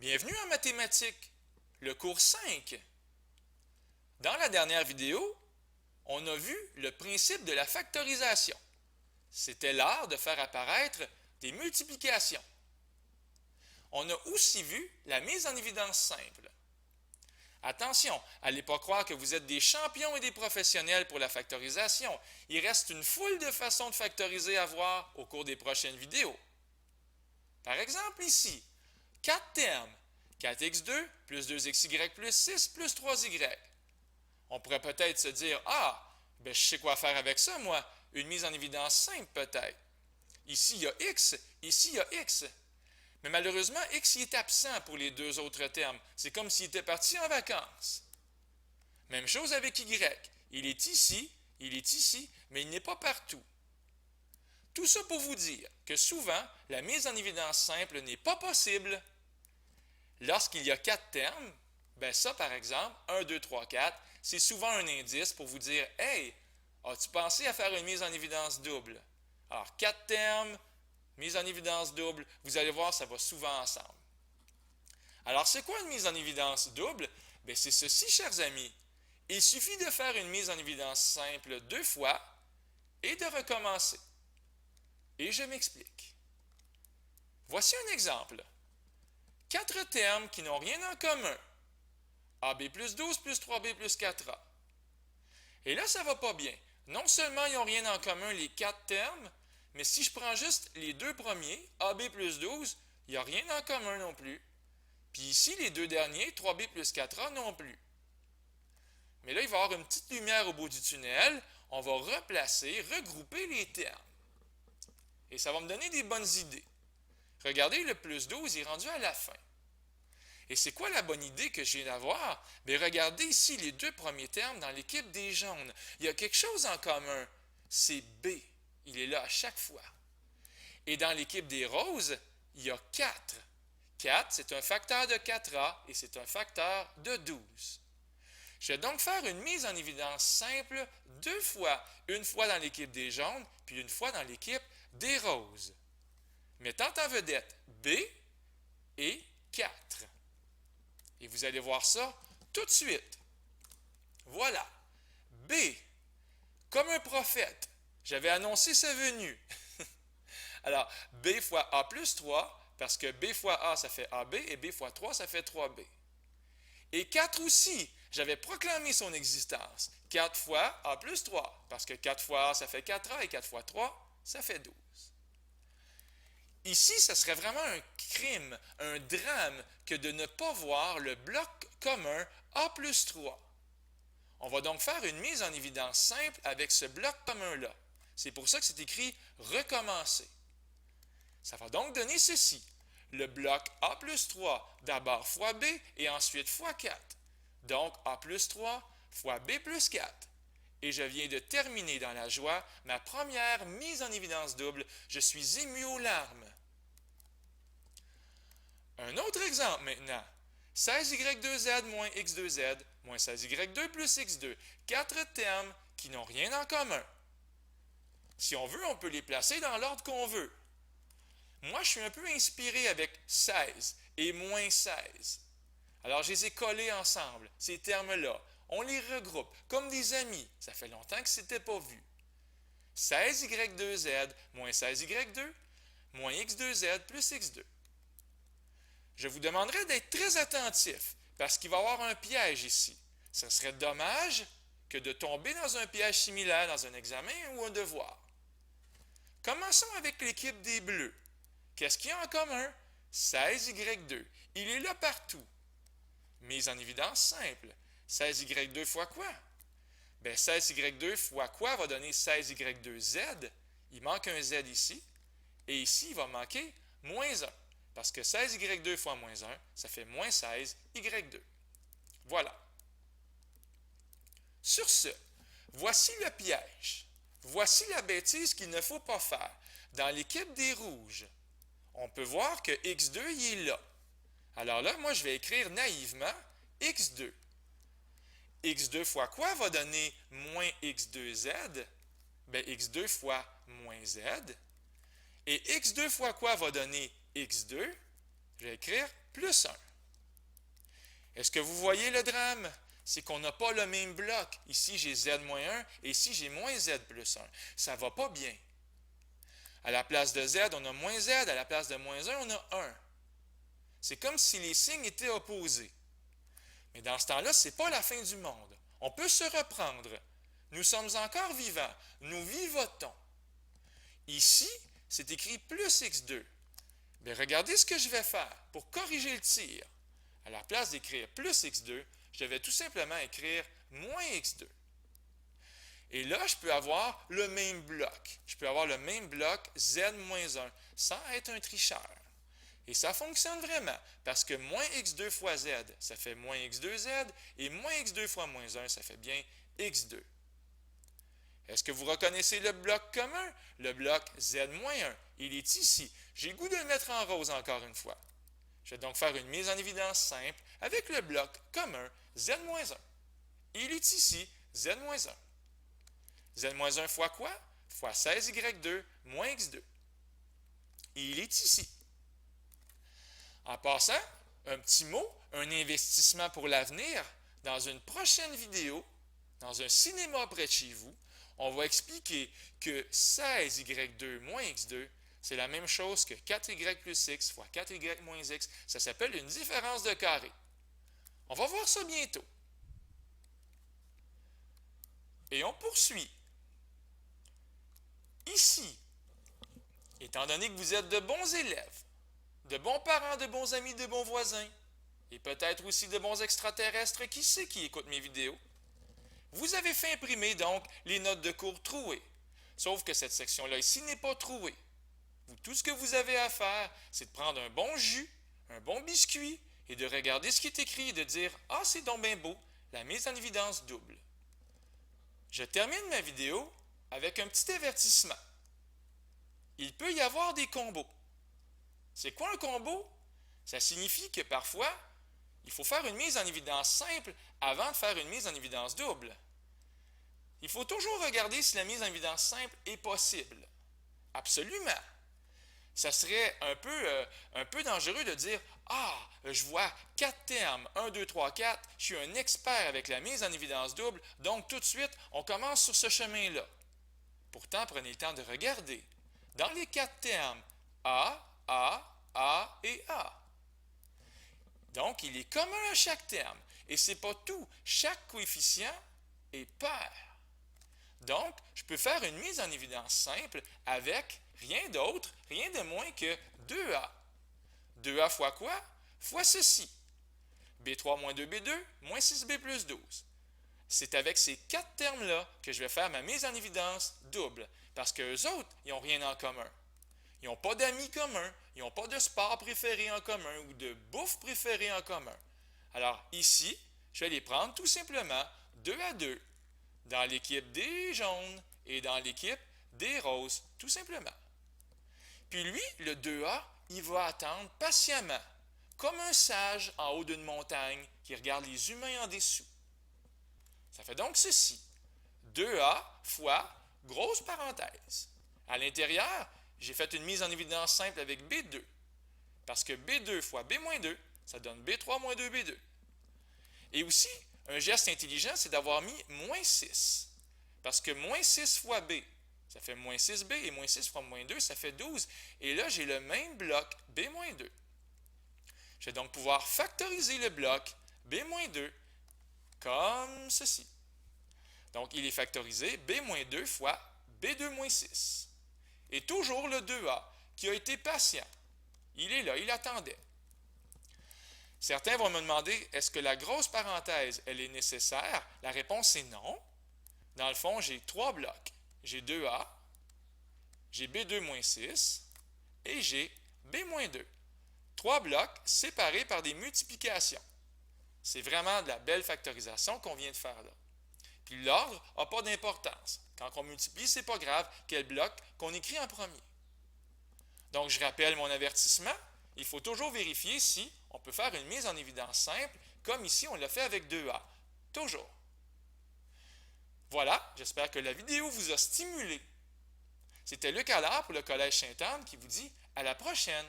Bienvenue en mathématiques, le cours 5. Dans la dernière vidéo, on a vu le principe de la factorisation. C'était l'art de faire apparaître des multiplications. On a aussi vu la mise en évidence simple. Attention, n'allez pas croire que vous êtes des champions et des professionnels pour la factorisation. Il reste une foule de façons de factoriser à voir au cours des prochaines vidéos. Par exemple ici, 4 termes, 4x2 plus 2xy plus 6 plus 3y. On pourrait peut-être se dire, je sais quoi faire avec ça, moi, une mise en évidence simple peut-être. Ici, il y a x, ici, il y a x. Mais malheureusement, x il est absent pour les deux autres termes. C'est comme s'il était parti en vacances. Même chose avec y. Il est ici, mais il n'est pas partout. Tout ça pour vous dire que souvent, la mise en évidence simple n'est pas possible. Lorsqu'il y a 4 termes, ça par exemple, 1, 2, 3, 4, c'est souvent un indice pour vous dire « Hey, as-tu pensé à faire une mise en évidence double? » Alors, 4 termes, mise en évidence double, vous allez voir, ça va souvent ensemble. Alors, c'est quoi une mise en évidence double? C'est ceci, chers amis. Il suffit de faire une mise en évidence simple 2 fois et de recommencer. Et je m'explique. Voici un exemple. 4 termes qui n'ont rien en commun. AB plus 12 plus 3B plus 4A. Et là, ça ne va pas bien. Non seulement ils n'ont rien en commun, les 4 termes, mais si je prends juste les deux premiers, AB plus 12, il n'y a rien en commun non plus. Puis ici, les deux derniers, 3B plus 4A non plus. Mais là, il va y avoir une petite lumière au bout du tunnel. On va replacer, regrouper les termes. Et ça va me donner des bonnes idées. Regardez, le plus 12 est rendu à la fin. Et c'est quoi la bonne idée que je viens d'avoir? Regardez ici les deux premiers termes dans l'équipe des jaunes. Il y a quelque chose en commun. C'est B. Il est là à chaque fois. Et dans l'équipe des roses, il y a 4. 4, c'est un facteur de 4A et c'est un facteur de 12. Je vais donc faire une mise en évidence simple 2 fois. Une fois dans l'équipe des jaunes, puis une fois dans l'équipe des roses. Mettant en vedette B et 4. Et vous allez voir ça tout de suite. Voilà. B. Comme un prophète, j'avais annoncé sa venue. Alors, B fois A plus 3, parce que B fois A, ça fait AB, et B fois 3, ça fait 3B. Et 4 aussi, j'avais proclamé son existence. 4 fois A plus 3, parce que 4 fois A, ça fait 4A, et 4 fois 3, ça fait 12. Ici, ce serait vraiment un crime, un drame, que de ne pas voir le bloc commun A plus 3. On va donc faire une mise en évidence simple avec ce bloc commun-là. C'est pour ça que c'est écrit « recommencer ». Ça va donc donner ceci. Le bloc A plus 3, d'abord fois B et ensuite fois 4. Donc A plus 3 fois B plus 4. Et je viens de terminer dans la joie ma première mise en évidence double. Je suis ému aux larmes. Un autre exemple maintenant. 16y2z moins x2z moins 16y2 plus x2. 4 termes qui n'ont rien en commun. Si on veut, on peut les placer dans l'ordre qu'on veut. Moi, je suis un peu inspiré avec 16 et moins 16. Alors, je les ai collés ensemble, ces termes-là. On les regroupe comme des amis. Ça fait longtemps que ce n'était pas vu. 16y2z moins 16y2 moins x2z plus x2. Je vous demanderai d'être très attentif parce qu'il va y avoir un piège ici. Ce serait dommage que de tomber dans un piège similaire dans un examen ou un devoir. Commençons avec l'équipe des bleus. Qu'est-ce qu'il y a en commun? 16y2. Il est là partout. Mise en évidence simple. 16y2 fois quoi? 16y2 fois quoi va donner 16y2z? Il manque un z ici. Et ici, il va manquer moins 1. Parce que 16y2 fois moins 1, ça fait moins 16y2. Voilà. Sur ce, voici le piège. Voici la bêtise qu'il ne faut pas faire. Dans l'équipe des rouges, on peut voir que x2, il est là. Alors là, moi, je vais écrire naïvement x2. x2 fois quoi va donner moins x2z? X2 fois moins z. Et x2 fois quoi va donner x2? Je vais écrire plus 1. Est-ce que vous voyez le drame? C'est qu'on n'a pas le même bloc. Ici, j'ai Z-1 et ici, j'ai moins Z plus 1. Ça ne va pas bien. À la place de Z, on a moins Z. À la place de moins 1, on a 1. C'est comme si les signes étaient opposés. Mais dans ce temps-là, ce n'est pas la fin du monde. On peut se reprendre. Nous sommes encore vivants. Nous vivotons. Ici, c'est écrit plus x2. Bien, regardez ce que je vais faire pour corriger le tir. À la place d'écrire plus x2, je vais tout simplement écrire moins x2. Et là, je peux avoir le même bloc. Je peux avoir le même bloc z-1 sans être un tricheur. Et ça fonctionne vraiment, parce que moins x2 fois z, ça fait moins x2z, et moins x2 fois moins 1, ça fait bien x2. Est-ce que vous reconnaissez le bloc commun? Le bloc z-1, il est ici. J'ai le goût de le mettre en rose encore une fois. Je vais donc faire une mise en évidence simple avec le bloc commun z-1. Il est ici, z-1. Z-1 fois quoi? Fois 16y2 moins x2. Il est ici. En passant, un petit mot, un investissement pour l'avenir. Dans une prochaine vidéo, dans un cinéma près de chez vous, on va expliquer que 16y2 moins x2, c'est la même chose que 4y plus x fois 4y moins x. Ça s'appelle une différence de carré. On va voir ça bientôt. Et on poursuit. Ici, étant donné que vous êtes de bons élèves, de bons parents, de bons amis, de bons voisins, et peut-être aussi de bons extraterrestres, qui sait qui écoute mes vidéos, vous avez fait imprimer donc les notes de cours trouées. Sauf que cette section-là ici n'est pas trouée. Tout ce que vous avez à faire, c'est de prendre un bon jus, un bon biscuit, et de regarder ce qui est écrit et de dire « Ah, c'est donc bien beau, la mise en évidence double ». Je termine ma vidéo avec un petit avertissement. Il peut y avoir des combos. C'est quoi un combo? Ça signifie que parfois, il faut faire une mise en évidence simple avant de faire une mise en évidence double. Il faut toujours regarder si la mise en évidence simple est possible. Absolument. Ça serait un peu dangereux de dire « Ah, je vois 4 termes, 1, 2, 3, 4, je suis un expert avec la mise en évidence double, donc tout de suite, on commence sur ce chemin-là. » Pourtant, prenez le temps de regarder. Dans les 4 termes, A et A. Donc, il est commun à chaque terme. Et ce n'est pas tout. Chaque coefficient est pair. Donc, je peux faire une mise en évidence simple avec rien d'autre, rien de moins que 2A. 2A fois quoi? Fois ceci. B3 moins 2B2 moins 6B plus 12. C'est avec ces 4 termes-là que je vais faire ma mise en évidence double. Parce qu'eux autres, ils n'ont rien en commun. Ils n'ont pas d'amis communs, ils n'ont pas de sport préféré en commun ou de bouffe préférée en commun. Alors ici, je vais les prendre tout simplement 2 à 2 dans l'équipe des jaunes et dans l'équipe des roses, tout simplement. Puis lui, le 2A, il va attendre patiemment, comme un sage en haut d'une montagne qui regarde les humains en dessous. Ça fait donc ceci. 2A fois grosse parenthèse. À l'intérieur, j'ai fait une mise en évidence simple avec B2. Parce que B2 fois B-2, ça donne B3 moins 2B2. Et aussi, un geste intelligent, c'est d'avoir mis moins 6. Parce que moins 6 fois B, ça fait moins 6B, et moins 6 fois moins 2, ça fait 12. Et là, j'ai le même bloc B-2. Je vais donc pouvoir factoriser le bloc B-2 comme ceci. Donc, il est factorisé B-2 fois B2-6. Et toujours le 2A, qui a été patient. Il est là, il attendait. Certains vont me demander, est-ce que la grosse parenthèse, elle est nécessaire? La réponse est non. Dans le fond, j'ai 3 blocs. J'ai 2A, j'ai B2-6 et j'ai B-2. 3 blocs séparés par des multiplications. C'est vraiment de la belle factorisation qu'on vient de faire là. Puis l'ordre n'a pas d'importance. Quand on multiplie, ce n'est pas grave quel bloc qu'on écrit en premier. Donc, je rappelle mon avertissement. Il faut toujours vérifier si on peut faire une mise en évidence simple, comme ici, on l'a fait avec 2A. Toujours. Voilà, j'espère que la vidéo vous a stimulé. C'était Luc Allard pour le Collège Sainte-Anne qui vous dit à la prochaine.